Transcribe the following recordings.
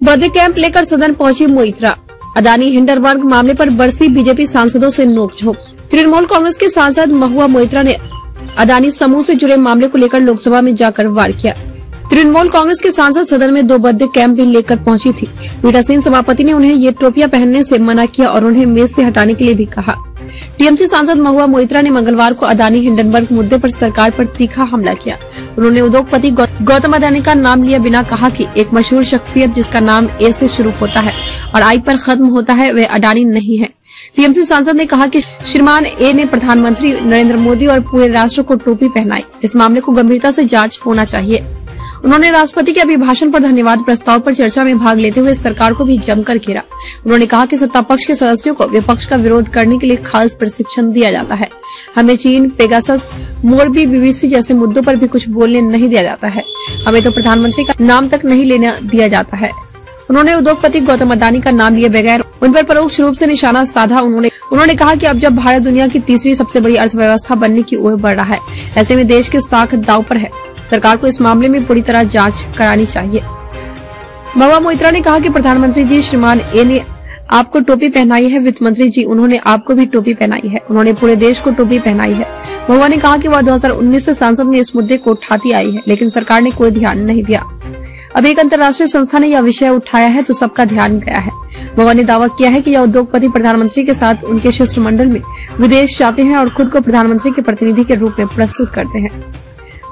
Birthday camp लेकर सदन पहुंची मोइत्रा। अदानी हिंडनबर्ग मामले पर बरसी बीजेपी सांसदों से नोकझोंक। तृणमूल कांग्रेस के सांसद महुआ मोइत्रा ने अदानी समूह से जुड़े मामले को लेकर लोकसभा में जाकर वार किया। तृणमूल कांग्रेस के सांसद सदन में 2 बर्थडे कैंप भी लेकर पहुंची थी। पीठासीन सभापति ने उन्हें ये टोपियां पहनने से मना किया और उन्हें मेज से हटाने के लिए भी कहा। टीएमसी सांसद महुआ मोइत्रा ने मंगलवार को अदानी हिंडनबर्ग मुद्दे पर सरकार पर तीखा हमला किया। उन्होंने उद्योगपति गौतम अदानी का नाम लिया बिना कहा कि एक मशहूर शख्सियत जिसका नाम ए से शुरू होता है और आई पर खत्म होता है वे अडानी नहीं है। टीएमसी सांसद ने कहा कि श्रीमान ए ने प्रधानमंत्री नरेंद्र मोदी और पूरे राष्ट्र को टोपी पहनाई। इस मामले को गंभीरता से जांच होना चाहिए। उन्होंने राष्ट्रपति के अभिभाषण पर धन्यवाद प्रस्ताव पर चर्चा में भाग लेते हुए सरकार को भी जमकर घेरा। उन्होंने कहा कि सत्ता पक्ष के सदस्यों को विपक्ष का विरोध करने के लिए खास प्रशिक्षण दिया जाता है। हमें चीन, पेगासस, मोरबी, बीबीसी जैसे मुद्दों पर भी कुछ बोलने नहीं दिया जाता है। हमें तो प्रधानमंत्री का नाम तक नहीं लेने दिया जाता है। उन्होंने उद्योगपति गौतम अदानी का नाम लिए बगैर उन पर परोक्ष रूप से निशाना साधा। उन्होंने कहा कि अब जब भारत दुनिया की तीसरी सबसे बड़ी अर्थव्यवस्था बनने की ओर बढ़ रहा है, ऐसे में देश की साख दांव पर है। सरकार को इस मामले में पूरी तरह जांच करानी चाहिए। महुआ मोइत्रा ने कहा कि प्रधानमंत्री जी श्रीमान ए ने आपको टोपी पहनाई है, वित्त मंत्री जी उन्होंने आपको भी टोपी पहनाई है, उन्होंने पूरे देश को टोपी पहनाई है। महुआ ने कहा कि वह 2019 से संसद में इस मुद्दे को उठाती आई है, लेकिन सरकार ने कोई ध्यान नहीं दिया। अब एक अंतर्राष्ट्रीय संस्था ने यह विषय उठाया है तो सबका ध्यान गया है। महुआ ने दावा किया है कि यह उद्योगपति प्रधानमंत्री के साथ उनके शिष्टमंडल में विदेश जाते हैं और खुद को प्रधानमंत्री के प्रतिनिधि के रूप में प्रस्तुत करते हैं।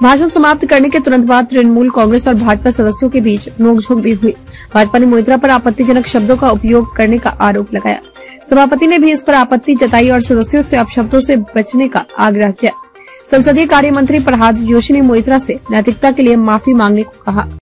भाषण समाप्त करने के तुरंत बाद तृणमूल कांग्रेस और भाजपा सदस्यों के बीच नोकझोंक भी हुई। भाजपा ने मोइत्रा पर आपत्तिजनक शब्दों का उपयोग करने का आरोप लगाया। सभापति ने भी इस पर आपत्ति जताई और सदस्यों से अपशब्दों से बचने का आग्रह किया। संसदीय कार्य मंत्री प्रह्लाद जोशी ने मोइत्रा से नैतिकता के लिए माफी मांगने को कहा।